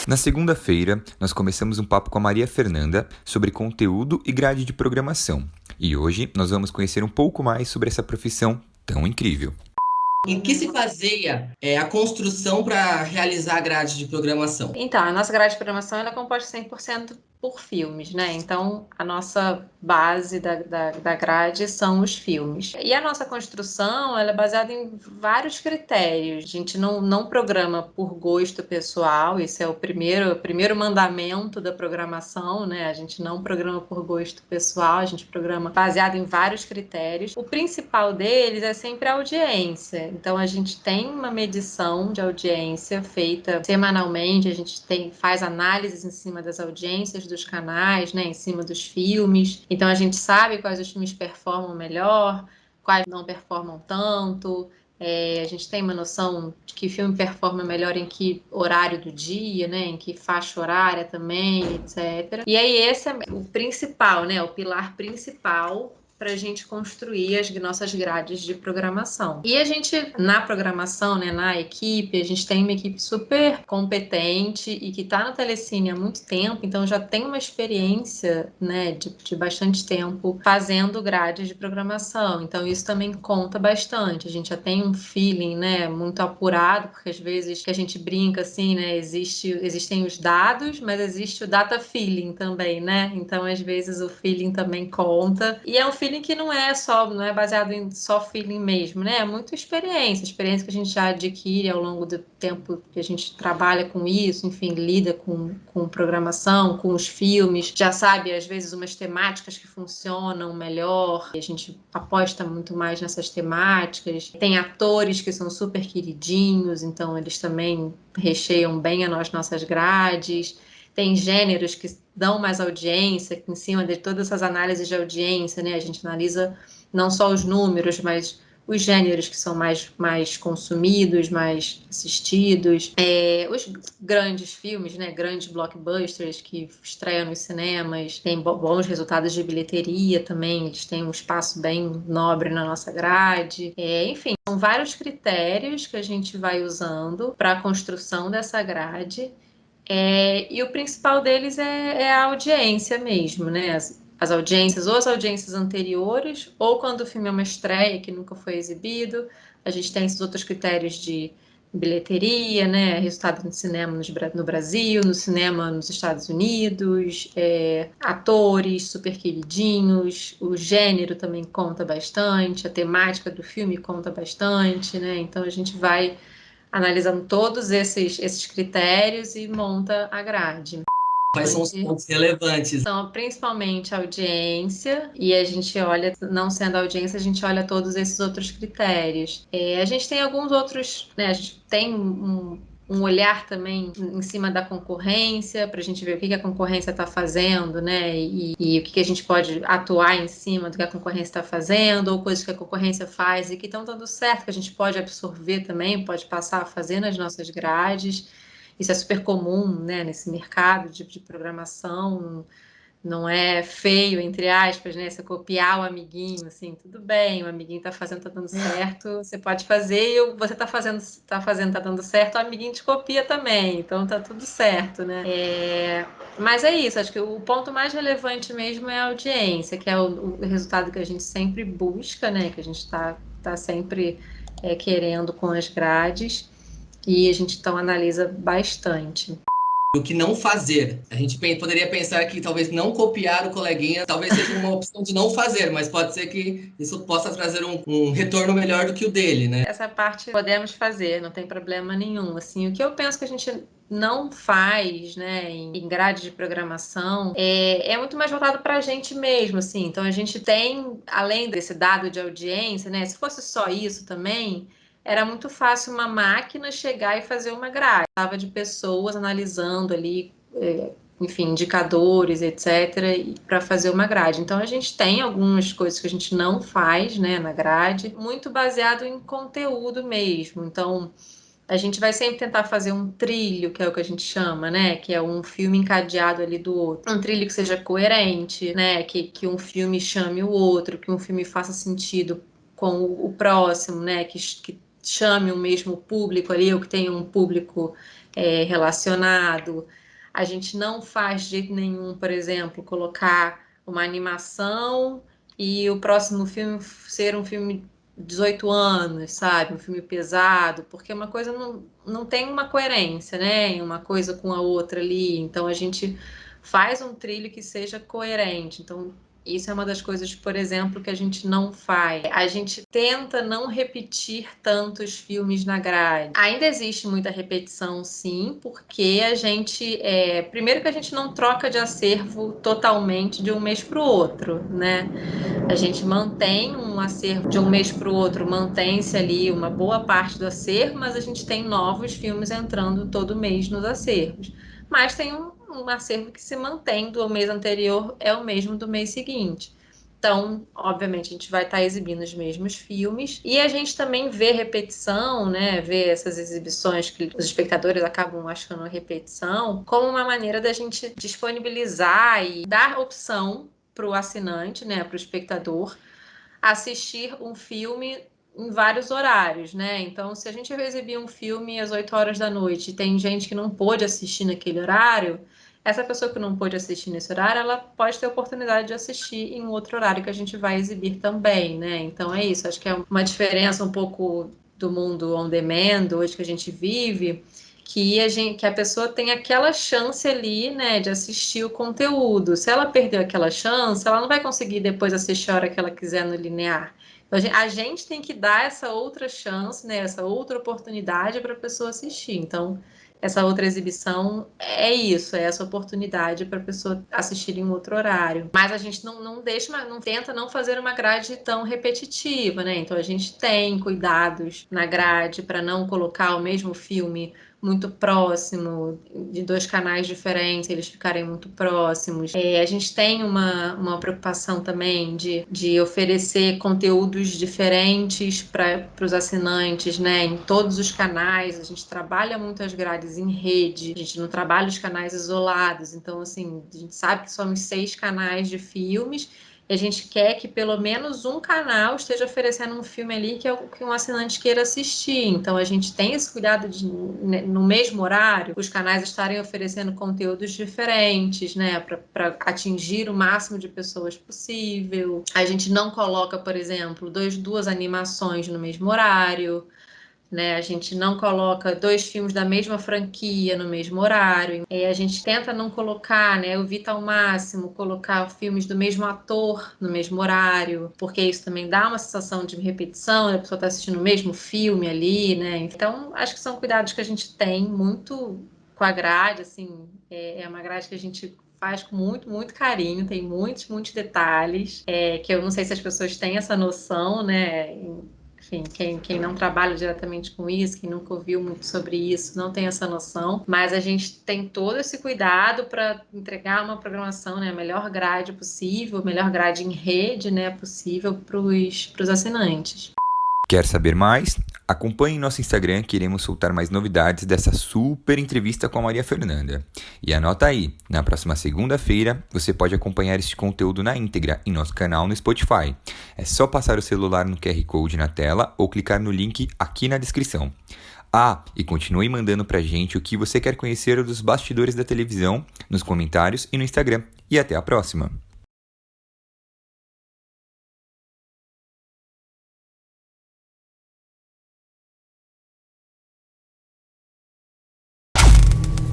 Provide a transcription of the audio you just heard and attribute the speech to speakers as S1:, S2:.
S1: Na segunda-feira, nós começamos um papo com a Maria Fernanda sobre conteúdo e grade de programação. E hoje nós vamos conhecer um pouco mais sobre essa profissão tão incrível.
S2: Em que se baseia a construção para realizar a grade de programação?
S3: Então, a nossa grade de programação ela é composta 100% por filmes, né? Então, a nossa base da grade são os filmes. E a nossa construção ela é baseada em vários critérios. A gente não programa por gosto pessoal, isso é o primeiro mandamento da programação, né? A gente não programa por gosto pessoal, a gente programa baseado em vários critérios. O principal deles é sempre a audiência. Então, a gente tem uma medição de audiência feita semanalmente, a gente faz análises em cima das audiências dos canais, né, em cima dos filmes. Então a gente sabe quais os filmes performam melhor, quais não performam tanto. A gente tem uma noção de que filme performa melhor em que horário do dia, né, em que faixa horária também, etc. E aí esse é o principal, né, o pilar principal para a gente construir as nossas grades de programação. E a gente, na programação, né, na equipe, a gente tem uma equipe super competente e que está no Telecine há muito tempo, então já tem uma experiência, né, de bastante tempo fazendo grades de programação. Então isso também conta bastante. A gente já tem um feeling, né, muito apurado, porque às vezes que a gente brinca assim, né, existem os dados, mas existe o data feeling também, né? Então às vezes o feeling também conta. E é um feeling que não é baseado em só feeling mesmo, né? É muita experiência que a gente já adquire ao longo do tempo que a gente trabalha com isso, enfim, lida com programação, com os filmes, já sabe, às vezes, umas temáticas que funcionam melhor, e a gente aposta muito mais nessas temáticas. Tem atores que são super queridinhos, então eles também recheiam bem as nossas grades. Tem gêneros que dão mais audiência, que em cima de todas essas análises de audiência, né, a gente analisa não só os números, mas os gêneros que são mais consumidos, mais assistidos. Os grandes filmes, né, grandes blockbusters que estreiam nos cinemas, têm bons resultados de bilheteria também, eles têm um espaço bem nobre na nossa grade. Enfim, são vários critérios que a gente vai usando para a construção dessa grade. E o principal deles é a audiência mesmo, né? As audiências, ou as audiências anteriores, ou quando o filme é uma estreia que nunca foi exibido. A gente tem esses outros critérios de bilheteria, né? Resultado no cinema no Brasil, no cinema nos Estados Unidos, atores super queridinhos, o gênero também conta bastante, a temática do filme conta bastante, né? Então a gente vai analisando todos esses critérios e monta a grade.
S2: Quais são os pontos relevantes?
S3: Então, principalmente a audiência, e a gente olha, não sendo a audiência, a gente olha todos esses outros critérios. A gente tem alguns outros, né? A gente tem um olhar também em cima da concorrência, para a gente ver o que a concorrência está fazendo, né? E o que a gente pode atuar em cima do que a concorrência está fazendo, ou coisas que a concorrência faz e que estão dando certo, que a gente pode absorver também, pode passar a fazer nas nossas grades. Isso é super comum, né, nesse mercado de programação. Não é feio, entre aspas, né? Você copiar o amiguinho, assim, tudo bem, o amiguinho tá fazendo, tá dando certo, você pode fazer, e você tá fazendo, tá dando certo, o amiguinho te copia também, então tá tudo certo, né? Mas é isso, acho que o ponto mais relevante mesmo é a audiência, que é o resultado que a gente sempre busca, né? Que a gente tá sempre querendo com as grades. E a gente então analisa bastante.
S2: O que não fazer? A gente poderia pensar que talvez não copiar o coleguinha talvez seja uma opção de não fazer, mas pode ser que isso possa trazer um retorno melhor do que o dele, né?
S3: Essa parte podemos fazer, não tem problema nenhum. Assim, o que eu penso que a gente não faz, né, em grade de programação, é muito mais voltado para a gente mesmo, assim. Então a gente tem, além desse dado de audiência, né, se fosse só isso também, era muito fácil uma máquina chegar e fazer uma grade. Estava de pessoas analisando ali, enfim, indicadores, etc., para fazer uma grade. Então a gente tem algumas coisas que a gente não faz, né, na grade, muito baseado em conteúdo mesmo. Então a gente vai sempre tentar fazer um trilho, que é o que a gente chama, né? Que é um filme encadeado ali do outro. Um trilho que seja coerente, né? Que um filme chame o outro, que um filme faça sentido com o próximo, né? Que chame o mesmo público ali, ou que tenha um público relacionado. A gente não faz de jeito nenhum, por exemplo, colocar uma animação e o próximo filme ser um filme 18 anos, sabe? Um filme pesado, porque uma coisa não tem uma coerência, né? Uma coisa com a outra ali. Então a gente faz um trilho que seja coerente. Então isso é uma das coisas, por exemplo, que a gente não faz. A gente tenta não repetir tantos filmes na grade. Ainda existe muita repetição, sim, porque a gente... primeiro que a gente não troca de acervo totalmente de um mês para o outro, né? A gente mantém um acervo de um mês para o outro, mantém-se ali uma boa parte do acervo, mas a gente tem novos filmes entrando todo mês nos acervos. Mas tem um acervo que se mantém do mês anterior, é o mesmo do mês seguinte. Então, obviamente, a gente vai estar exibindo os mesmos filmes. E a gente também vê repetição, né? Vê essas exibições que os espectadores acabam achando repetição, como uma maneira da gente disponibilizar e dar opção para o assinante, né? Para o espectador, assistir um filme em vários horários, né? Então, se a gente vai exibir um filme às 8 horas da noite e tem gente que não pôde assistir naquele horário, essa pessoa que não pôde assistir nesse horário, ela pode ter a oportunidade de assistir em um outro horário que a gente vai exibir também, né? Então é isso, acho que é uma diferença um pouco do mundo on demand, hoje que a gente vive, que a pessoa tem aquela chance ali, né, de assistir o conteúdo. Se ela perdeu aquela chance, ela não vai conseguir depois assistir a hora que ela quiser no linear. Então, a gente tem que dar essa outra chance, né, essa outra oportunidade para a pessoa assistir. Então, essa outra exibição é isso, é essa oportunidade para a pessoa assistir em outro horário. Mas a gente não tenta não fazer uma grade tão repetitiva, né? Então a gente tem cuidados na grade para não colocar o mesmo filme muito próximo, de 2 canais diferentes, eles ficarem muito próximos. A gente tem uma preocupação também de oferecer conteúdos diferentes para os assinantes, né? Em todos os canais, a gente trabalha muito as grades em rede, a gente não trabalha os canais isolados, então, assim, a gente sabe que somos 6 canais de filmes, e a gente quer que pelo menos um canal esteja oferecendo um filme ali que é o que um assinante queira assistir. Então, a gente tem esse cuidado de, no mesmo horário, os canais estarem oferecendo conteúdos diferentes, né, para atingir o máximo de pessoas possível. A gente não coloca, por exemplo, duas animações no mesmo horário, né? A gente não coloca 2 filmes da mesma franquia no mesmo horário. A gente tenta não colocar, né, evita ao máximo colocar filmes do mesmo ator no mesmo horário, porque isso também dá uma sensação de repetição, né? A pessoa está assistindo o mesmo filme ali, né? Então, acho que são cuidados que a gente tem muito com a grade, assim, é uma grade que a gente faz com muito, muito carinho, tem muitos, muitos detalhes, que eu não sei se as pessoas têm essa noção, né? Enfim, quem não trabalha diretamente com isso, quem nunca ouviu muito sobre isso, não tem essa noção. Mas a gente tem todo esse cuidado para entregar uma programação, né, a melhor grade possível, a melhor grade em rede, né, possível para os assinantes.
S1: Quer saber mais? Acompanhe nosso Instagram que iremos soltar mais novidades dessa super entrevista com a Maria Fernanda. E anota aí, na próxima segunda-feira você pode acompanhar este conteúdo na íntegra em nosso canal no Spotify. É só passar o celular no QR Code na tela ou clicar no link aqui na descrição. E continue mandando pra gente o que você quer conhecer dos bastidores da televisão, nos comentários e no Instagram. E até a próxima!